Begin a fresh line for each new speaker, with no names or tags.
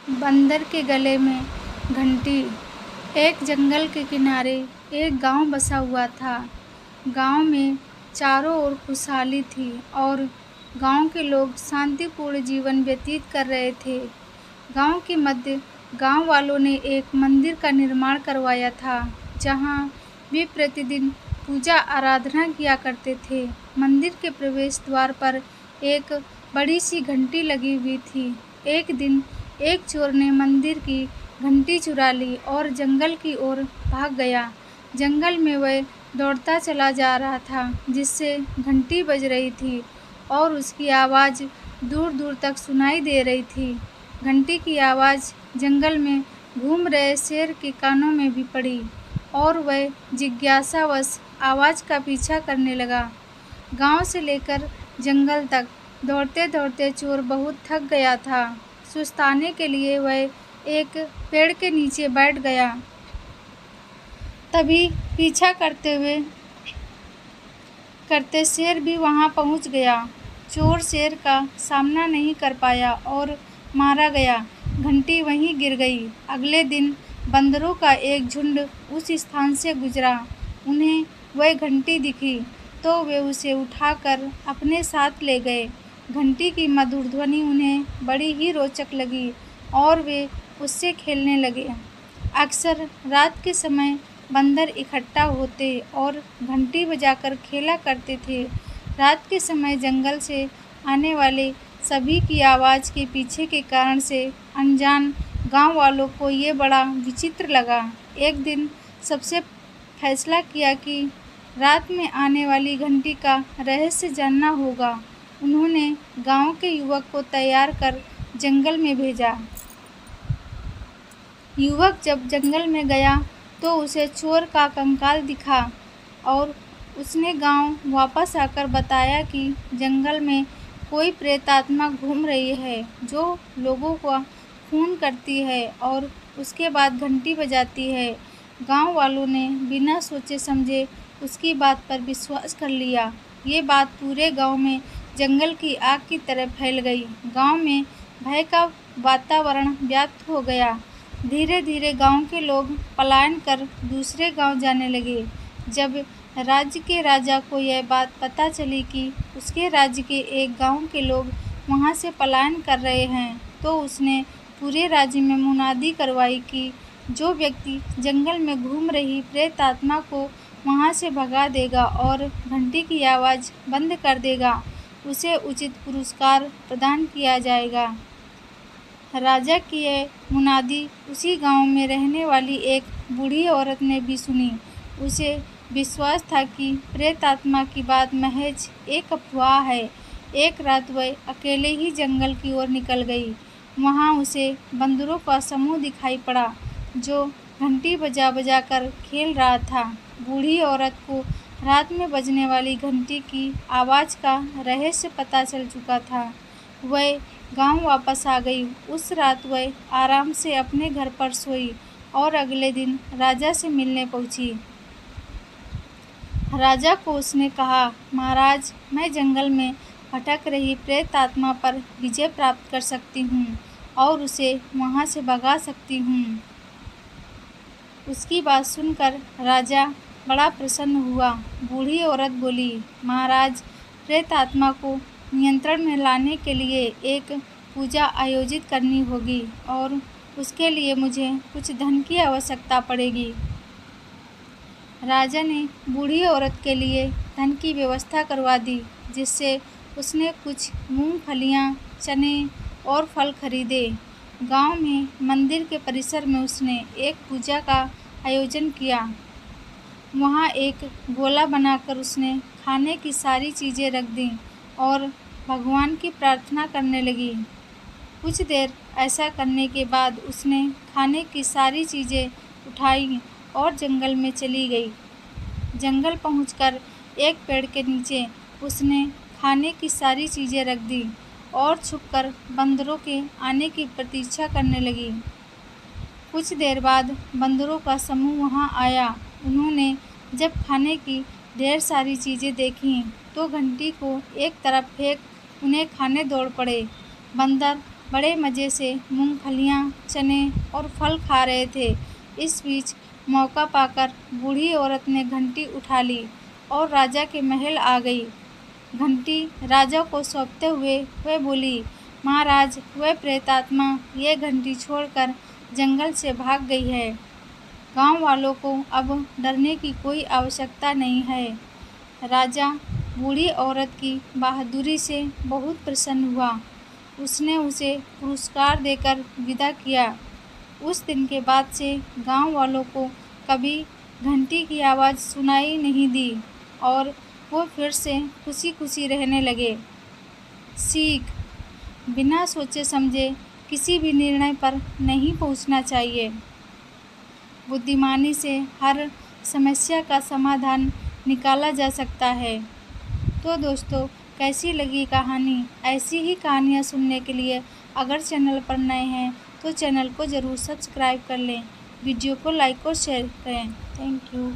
बंदर के गले में घंटी। एक जंगल के किनारे एक गांव बसा हुआ था। गांव में चारों ओर खुशहाली थी और गांव के लोग शांतिपूर्ण जीवन व्यतीत कर रहे थे। गांव के मध्य गांव वालों ने एक मंदिर का निर्माण करवाया था, जहां वे प्रतिदिन पूजा आराधना किया करते थे। मंदिर के प्रवेश द्वार पर एक बड़ी सी घंटी लगी हुई थी। एक दिन एक चोर ने मंदिर की घंटी चुरा ली और जंगल की ओर भाग गया। जंगल में वह दौड़ता चला जा रहा था, जिससे घंटी बज रही थी और उसकी आवाज़ दूर दूर तक सुनाई दे रही थी। घंटी की आवाज़ जंगल में घूम रहे शेर के कानों में भी पड़ी और वह जिज्ञासावश आवाज़ का पीछा करने लगा। गांव से लेकर जंगल तक दौड़ते दौड़ते चोर बहुत थक गया था। सुस्ताने के लिए वह एक पेड़ के नीचे बैठ गया। तभी पीछा करते शेर भी वहां पहुंच गया। चोर शेर का सामना नहीं कर पाया और मारा गया। घंटी वहीं गिर गई। अगले दिन बंदरों का एक झुंड उस स्थान से गुजरा। उन्हें वह घंटी दिखी तो वे उसे उठाकर अपने साथ ले गए। घंटी की मधुर ध्वनि उन्हें बड़ी ही रोचक लगी और वे उससे खेलने लगे। अक्सर रात के समय बंदर इकट्ठा होते और घंटी बजाकर खेला करते थे। रात के समय जंगल से आने वाले सभी की आवाज़ के पीछे के कारण से अनजान गांव वालों को ये बड़ा विचित्र लगा। एक दिन सबसे फैसला किया कि रात में आने वाली घंटी का रहस्य जानना होगा। उन्होंने गांव के युवक को तैयार कर जंगल में भेजा। युवक जब जंगल में गया तो उसे चोर का कंकाल दिखा और उसने गांव वापस आकर बताया कि जंगल में कोई प्रेतात्मा घूम रही है, जो लोगों का खून करती है और उसके बाद घंटी बजाती है। गांव वालों ने बिना सोचे समझे उसकी बात पर विश्वास कर लिया। ये बात पूरे गांव में जंगल की आग की तरह फैल गई। गांव में भय का वातावरण व्याप्त हो गया। धीरे धीरे गांव के लोग पलायन कर दूसरे गांव जाने लगे। जब राज्य के राजा को यह बात पता चली कि उसके राज्य के एक गांव के लोग वहां से पलायन कर रहे हैं, तो उसने पूरे राज्य में मुनादी करवाई कि जो व्यक्ति जंगल में घूम रही प्रेत आत्मा को वहां से भगा देगा और घंटी की आवाज़ बंद कर देगा, उसे उचित पुरस्कार प्रदान किया जाएगा। राजा की यह मुनादी उसी गांव में रहने वाली एक बूढ़ी औरत ने भी सुनी। उसे विश्वास था कि प्रेत आत्मा की बात महज एक अफवाह है। एक रात वह अकेले ही जंगल की ओर निकल गई। वहां उसे बंदरों का समूह दिखाई पड़ा, जो घंटी बजा बजा कर खेल रहा था। बूढ़ी औरत को रात में बजने वाली घंटी की आवाज़ का रहस्य पता चल चुका था। वह गांव वापस आ गई। उस रात वह आराम से अपने घर पर सोई और अगले दिन राजा से मिलने पहुंची। राजा को उसने कहा, महाराज, मैं जंगल में भटक रही प्रेत आत्मा पर विजय प्राप्त कर सकती हूँ और उसे वहाँ से भगा सकती हूँ। उसकी बात सुनकर राजा बड़ा प्रसन्न हुआ। बूढ़ी औरत बोली, महाराज, प्रेत आत्मा को नियंत्रण में लाने के लिए एक पूजा आयोजित करनी होगी और उसके लिए मुझे कुछ धन की आवश्यकता पड़ेगी। राजा ने बूढ़ी औरत के लिए धन की व्यवस्था करवा दी, जिससे उसने कुछ मूंगफलियां, चने और फल खरीदे। गांव में मंदिर के परिसर में उसने एक पूजा का आयोजन किया। वहां एक गोला बनाकर उसने खाने की सारी चीज़ें रख दी और भगवान की प्रार्थना करने लगी। कुछ देर ऐसा करने के बाद उसने खाने की सारी चीज़ें उठाई और जंगल में चली गई। जंगल पहुंचकर एक पेड़ के नीचे उसने खाने की सारी चीज़ें रख दी और छुपकर बंदरों के आने की प्रतीक्षा करने लगी। कुछ देर बाद बंदरों का समूह वहां आया। उन्होंने जब खाने की ढेर सारी चीज़ें देखीं तो घंटी को एक तरफ फेंक उन्हें खाने दौड़ पड़े। बंदर बड़े मज़े से मूंगफलियाँ, चने और फल खा रहे थे। इस बीच मौका पाकर बूढ़ी औरत ने घंटी उठा ली और राजा के महल आ गई। घंटी राजा को सौंपते हुए वह बोली, महाराज, वह प्रेतात्मा यह घंटी छोड़कर जंगल से भाग गई है। गांव वालों को अब डरने की कोई आवश्यकता नहीं है। राजा बूढ़ी औरत की बहादुरी से बहुत प्रसन्न हुआ। उसने उसे पुरस्कार देकर विदा किया। उस दिन के बाद से गांव वालों को कभी घंटी की आवाज़ सुनाई नहीं दी और वो फिर से खुशी खुशी रहने लगे। सीख: बिना सोचे समझे किसी भी निर्णय पर नहीं पहुंचना चाहिए। बुद्धिमानी से हर समस्या का समाधान निकाला जा सकता है। तो दोस्तों, कैसी लगी कहानी? ऐसी ही कहानियाँ सुनने के लिए अगर चैनल पर नए हैं तो चैनल को ज़रूर सब्सक्राइब कर लें। वीडियो को लाइक और शेयर करें। Thank you.